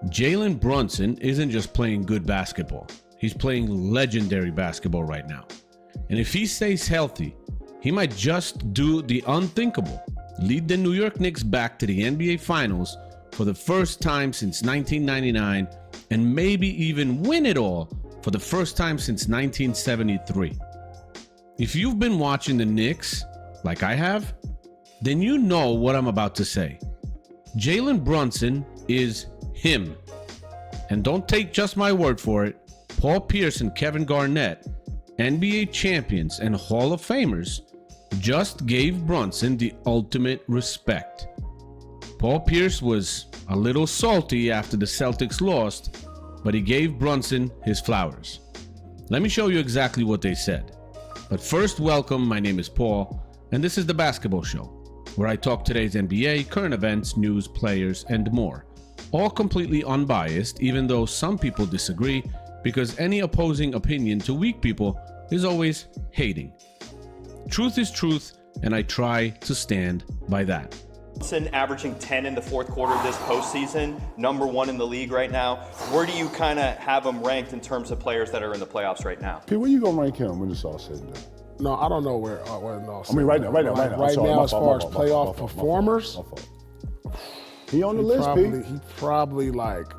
Jalen Brunson isn't just playing good basketball. He's playing legendary basketball right now. And if he stays healthy, he might just do the unthinkable. Lead the New York Knicks back to the NBA Finals for the first time since 1999, and maybe even win it all for the first time since 1973. If you've been watching the Knicks, like I have, then you know what I'm about to say. Jalen Brunson is him. And don't take just my word for it. Paul Pierce and Kevin Garnett, NBA champions and Hall of Famers, just gave Brunson the ultimate respect. Paul Pierce was a little salty after the Celtics lost, but he gave Brunson his flowers. Let me show you exactly what they said. But first, welcome, my name is Paul, and this is The Basketball Show, where I talk today's NBA, current events, news, players, and more. All completely unbiased, even though some people disagree, because any opposing opinion to weak people is always hating. Truth is truth, and I try to stand by that. Brunson averaging 10 in the fourth quarter this postseason, number one in the league right now. Where do you kind of have him ranked in terms of players that are in the playoffs right now? P, where you gonna rank him when it's all said and done? No, I don't know where no, I mean, right now. Right now, as far as playoff performers, he on the list, P. He probably like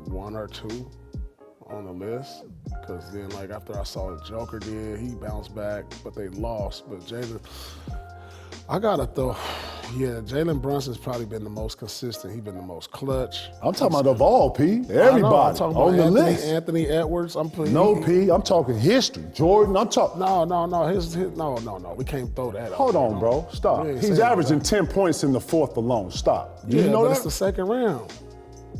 one or two on the list. Because then, like, after I saw the Joker did, he bounced back, but they lost. But Jalen, I gotta throw, Jalen Brunson's probably been the most consistent. He's been the most clutch. I'm talking about of all, P. Everybody I'm talking about on the list. Anthony Edwards. P. I'm talking history. Jordan. I'm talking. No. No. We can't throw that. Hold on, bro. Stop. He's averaging 10 points in the fourth alone. Stop. You know that? It's the second round.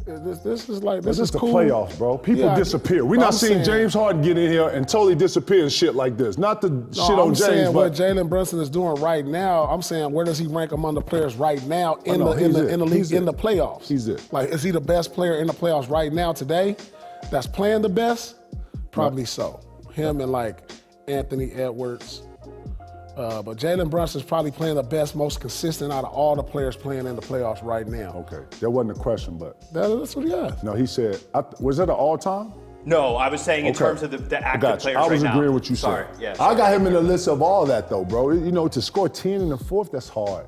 This is the cool. Playoffs, bro. People disappear. We're not seeing James Harden get in here and totally disappear and shit like this. Not the shit on James, saying but what Jalen Brunson is doing right now. I'm saying, where does he rank among the players right now in the league, in the playoffs? He's it. Like, is he the best player in the playoffs right now today? That's playing the best? Probably so. Him and like Anthony Edwards. But Jalen Brunson's probably playing the best, most consistent out of all the players playing in the playoffs right now. Okay, that wasn't a question, but that's what he asked. No, he said, was that an all-time? No, I was saying in terms of the active players right now. I was agreeing with you. Sorry. I got him in the list of all that though, bro. You know, to score 10 in the fourth, that's hard.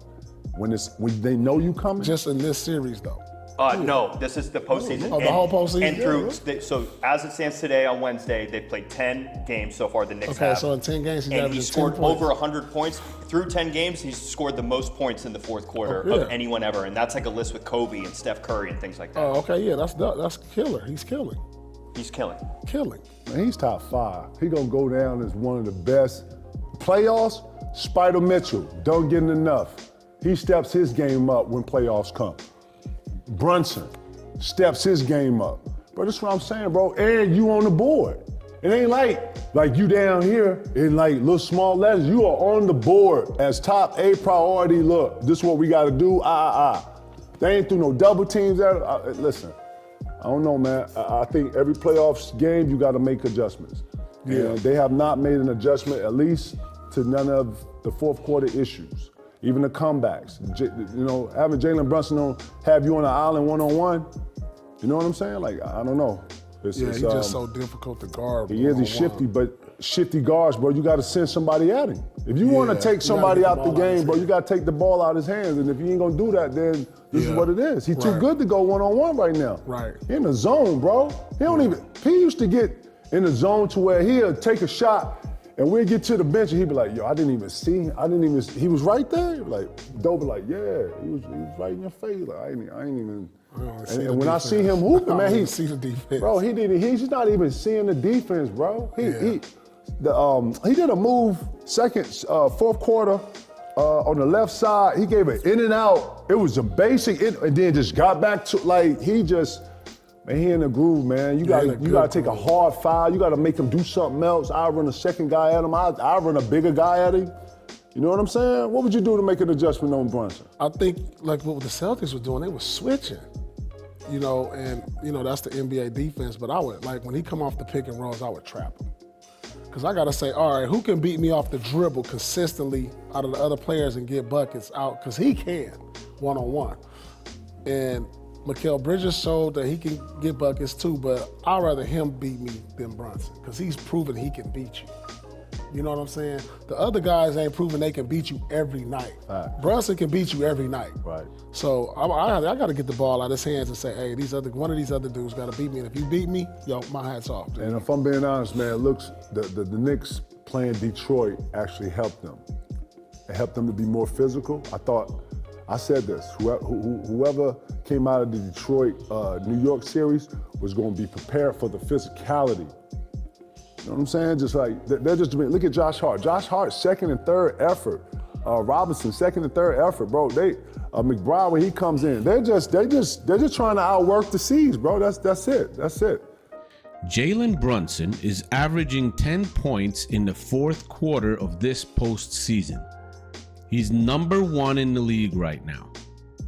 When they know you coming. Just in this series though. No, this is the postseason. The whole postseason? And so as it stands today on Wednesday, they've played 10 games so far, the Knicks have. Okay, so in 10 games, he's scored over 100 points. Through 10 games, he's scored the most points in the fourth quarter of anyone ever. And that's like a list with Kobe and Steph Curry and things like that. Oh, okay, yeah, that's killer. He's killing. He's killing. Man, he's top 5. He gonna go down as one of the best. Playoffs, Spider Mitchell, don't get enough. He steps his game up when playoffs come. Brunson steps his game up. Bro, that's what I'm saying, bro. And you on the board. It ain't like you down here in like little small letters. You are on the board as top A priority. Look, this is what we got to do. They ain't through no double teams. Listen, I don't know, man. I think every playoffs game, you got to make adjustments. Yeah. And they have not made an adjustment, at least to none of the fourth quarter issues. Even the comebacks, having Jalen Brunson have you on an island one-on-one, you know what I'm saying? Like, I don't know. He's just so difficult to guard. He's shifty, but shifty guards, bro, you got to send somebody at him. If you want to take somebody out the game, bro, you got to take the ball out of his hands. And if you ain't going to do that, then this is what it is. He's too good to go one-on-one right now. Right. He in the zone, bro. He used to get in the zone to where he'll take a shot, and we'll get to the bench and he'd be like, yo, I didn't even see. He was right there. Like, Doe be like, yeah, he was right in your face. Like, I ain't even. And when I see him hooping, man, he see the defense. Bro, he's not even seeing the defense, bro. He did a move fourth quarter on the left side. He gave it in and out. It was a basic, and then just got back to he in the groove, man. You gotta take a hard foul. You gotta make him do something else. I run a second guy at him. I run a bigger guy at him. You know what I'm saying? What would you do to make an adjustment on Brunson? I think like what the Celtics were doing, they were switching. That's the NBA defense. But I would, like, when he come off the pick and rolls, I would trap him. Because I got to say, all right, who can beat me off the dribble consistently out of the other players and get buckets out? Because he can, one-on-one. And Mikal Bridges showed that he can get buckets too, but I'd rather him beat me than Brunson because he's proven he can beat you. You know what I'm saying? The other guys ain't proven they can beat you every night. Right. Brunson can beat you every night. Right. So I got to get the ball out of his hands and say, hey, one of these other dudes got to beat me. And if you beat me, yo, my hat's off. Dude. And if I'm being honest, man, it looks the Knicks playing Detroit actually helped them. It helped them to be more physical. I said this, whoever came out of the Detroit-New York series was going to be prepared for the physicality. You know what I'm saying? Just like, they're just, look at Josh Hart. Josh Hart's second and third effort. Robinson, second and third effort, bro. McBride, when he comes in, they're just trying to outwork the C's, bro. That's it. Jalen Brunson is averaging 10 points in the fourth quarter of this postseason. He's number 1 in the league right now.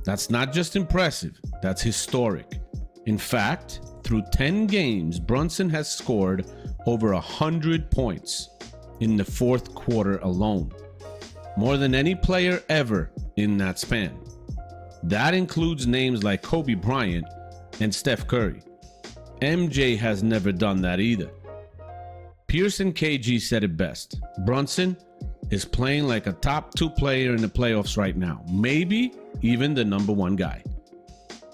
That's not just impressive, that's historic. In fact, through 10 games, Brunson has scored over 100 points in the fourth quarter alone. More than any player ever in that span. That includes names like Kobe Bryant and Steph Curry. MJ has never done that either. Pierce and KG said it best. Brunson is playing like a top 2 player in the playoffs right now. Maybe even the number 1 guy.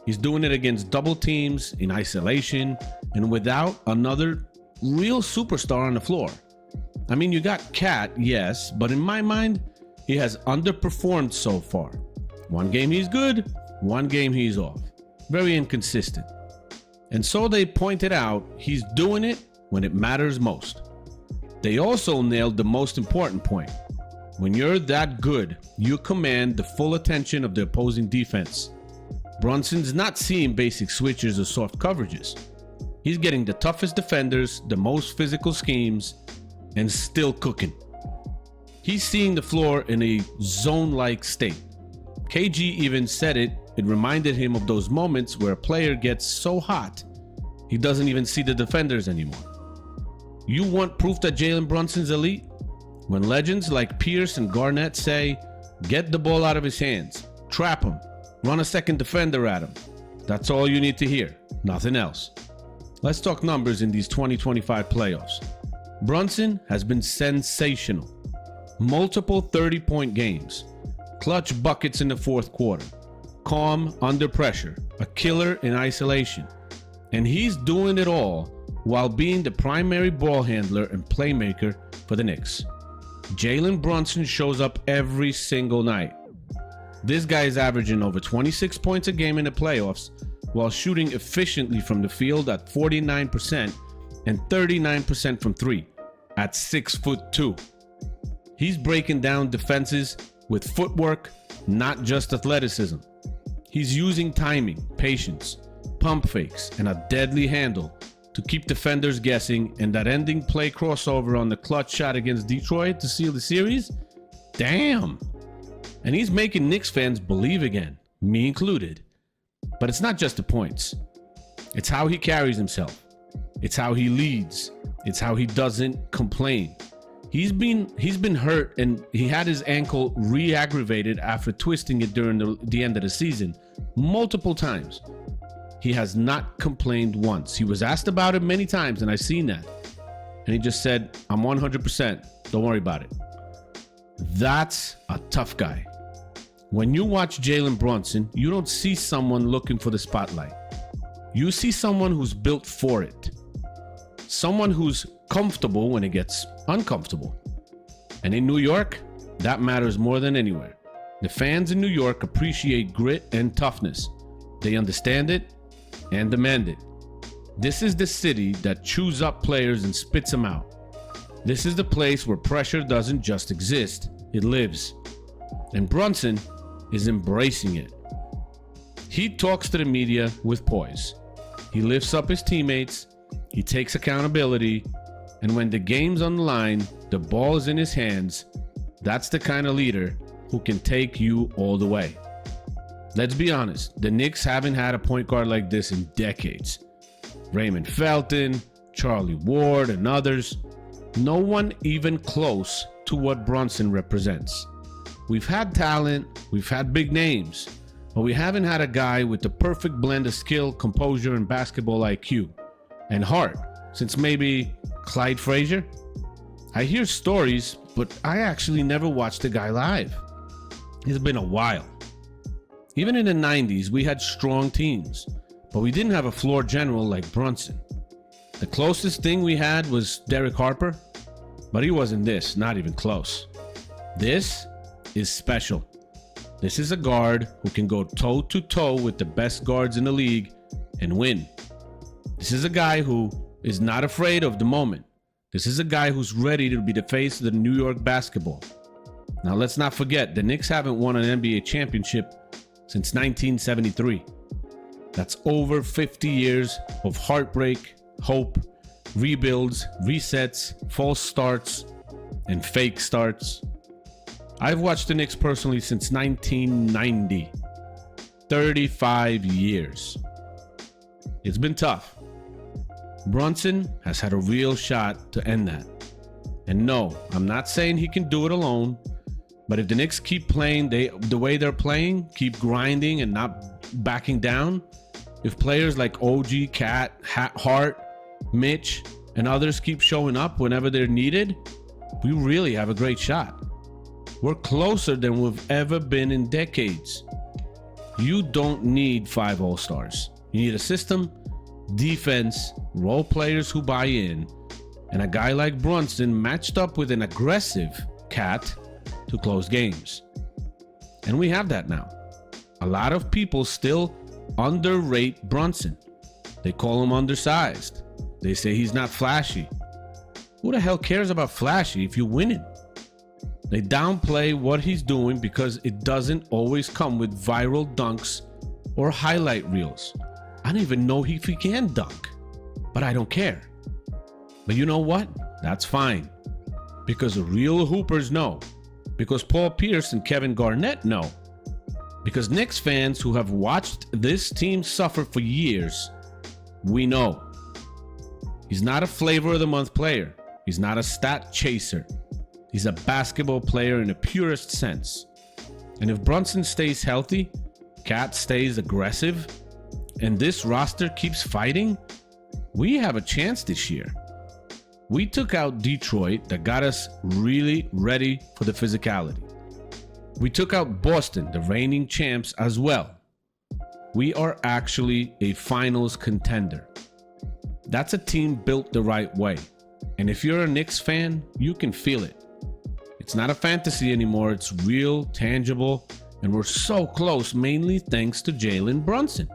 He's doing it against double teams, in isolation, and without another real superstar on the floor. I mean, you got Cat, yes, but in my mind, he has underperformed so far. One game he's good, one game he's off. Very inconsistent. And so they pointed out he's doing it when it matters most. They also nailed the most important point. When you're that good, you command the full attention of the opposing defense. Brunson's not seeing basic switches or soft coverages. He's getting the toughest defenders, the most physical schemes, and still cooking. He's seeing the floor in a zone-like state. KG even said it reminded him of those moments where a player gets so hot, he doesn't even see the defenders anymore. You want proof that Jalen Brunson's elite? When legends like Pierce and Garnett say, get the ball out of his hands, trap him, run a second defender at him. That's all you need to hear, nothing else. Let's talk numbers in these 2025 playoffs. Brunson has been sensational. Multiple 30-point games, clutch buckets in the fourth quarter, calm under pressure, a killer in isolation. And he's doing it all while being the primary ball handler and playmaker for the Knicks. Jalen Brunson shows up every single night. This guy is averaging over 26 points a game in the playoffs while shooting efficiently from the field at 49% and 39% from 3 at 6'2". He's breaking down defenses with footwork, not just athleticism. He's using timing, patience, pump fakes, and a deadly handle to keep defenders guessing, and that ending play crossover on the clutch shot against Detroit to seal the series? Damn! And he's making Knicks fans believe again, me included. But it's not just the points. It's how he carries himself. It's how he leads. It's how he doesn't complain. He's been hurt, and he had his ankle re-aggravated after twisting it during the end of the season multiple times. He has not complained once. He was asked about it many times, and I've seen that. And he just said, I'm 100%. Don't worry about it. That's a tough guy. When you watch Jalen Brunson, you don't see someone looking for the spotlight. You see someone who's built for it. Someone who's comfortable when it gets uncomfortable. And in New York, that matters more than anywhere. The fans in New York appreciate grit and toughness. They understand it and demand it. This is the city that chews up players and spits them out. This is the place where pressure doesn't just exist, it lives. And Brunson is embracing it. He talks to the media with poise. He lifts up his teammates, he takes accountability, and when the game's on the line, the ball is in his hands, that's the kind of leader who can take you all the way. Let's be honest, the Knicks haven't had a point guard like this in decades. Raymond Felton, Charlie Ward, and others. No one even close to what Brunson represents. We've had talent, we've had big names, but we haven't had a guy with the perfect blend of skill, composure, and basketball IQ and heart since maybe Clyde Frazier. I hear stories, but I actually never watched the guy live. It's been a while. Even in the 90s, we had strong teams, but we didn't have a floor general like Brunson. The closest thing we had was Derek Harper, but he wasn't this, not even close. This is special. This is a guard who can go toe-to-toe with the best guards in the league and win. This is a guy who is not afraid of the moment. This is a guy who's ready to be the face of the New York basketball. Now let's not forget, the Knicks haven't won an NBA championship since 1973. That's over 50 years of heartbreak, hope, rebuilds, resets, false starts, and fake starts. I've watched the Knicks personally since 1990. 35 years. It's been tough. Brunson has had a real shot to end that. And no, I'm not saying he can do it alone, but if the Knicks keep playing the way they're playing, keep grinding and not backing down, if players like OG, Cat, Hart, Mitch, and others keep showing up whenever they're needed, we really have a great shot. We're closer than we've ever been in decades. You don't need 5 All-Stars. You need a system, defense, role players who buy in, and a guy like Brunson matched up with an aggressive Cat to close games. And we have that now. A lot of people still underrate Brunson. They call him undersized. They say he's not flashy. Who the hell cares about flashy if you're winning? They downplay what he's doing because it doesn't always come with viral dunks or highlight reels. I don't even know if he can dunk, but I don't care. But you know what? That's fine. Because the real hoopers know. Because Paul Pierce and Kevin Garnett know. Because Knicks fans who have watched this team suffer for years, we know. He's not a flavor of the month player. He's not a stat chaser. He's a basketball player in the purest sense. And if Brunson stays healthy, Cat stays aggressive, and this roster keeps fighting, we have a chance this year. We took out Detroit that got us really ready for the physicality. We took out Boston, the reigning champs, as well. We are actually a finals contender. That's a team built the right way. And if you're a Knicks fan, you can feel it. It's not a fantasy anymore, it's real, tangible, and we're so close mainly thanks to Jalen Brunson.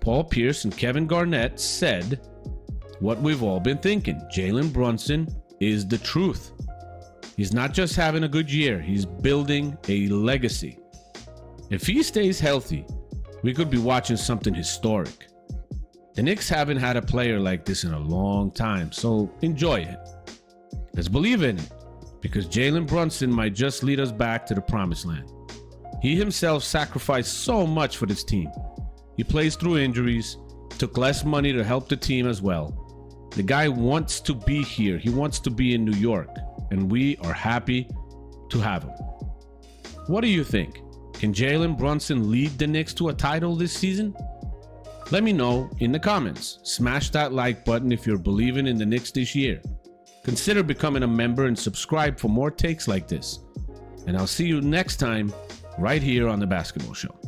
Paul Pierce and Kevin Garnett said what we've all been thinking. Jalen Brunson is the truth. He's not just having a good year, he's building a legacy. If he stays healthy, we could be watching something historic. The Knicks haven't had a player like this in a long time, so enjoy it. Let's believe in it, because Jalen Brunson might just lead us back to the promised land. He himself sacrificed so much for this team. He plays through injuries, took less money to help the team as well. The guy wants to be here. He wants to be in New York, and we are happy to have him. What do you think? Can Jalen Brunson lead the Knicks to a title this season? Let me know in the comments. Smash that like button if you're believing in the Knicks this year. Consider becoming a member and subscribe for more takes like this. And I'll see you next time right here on The Basketball Show.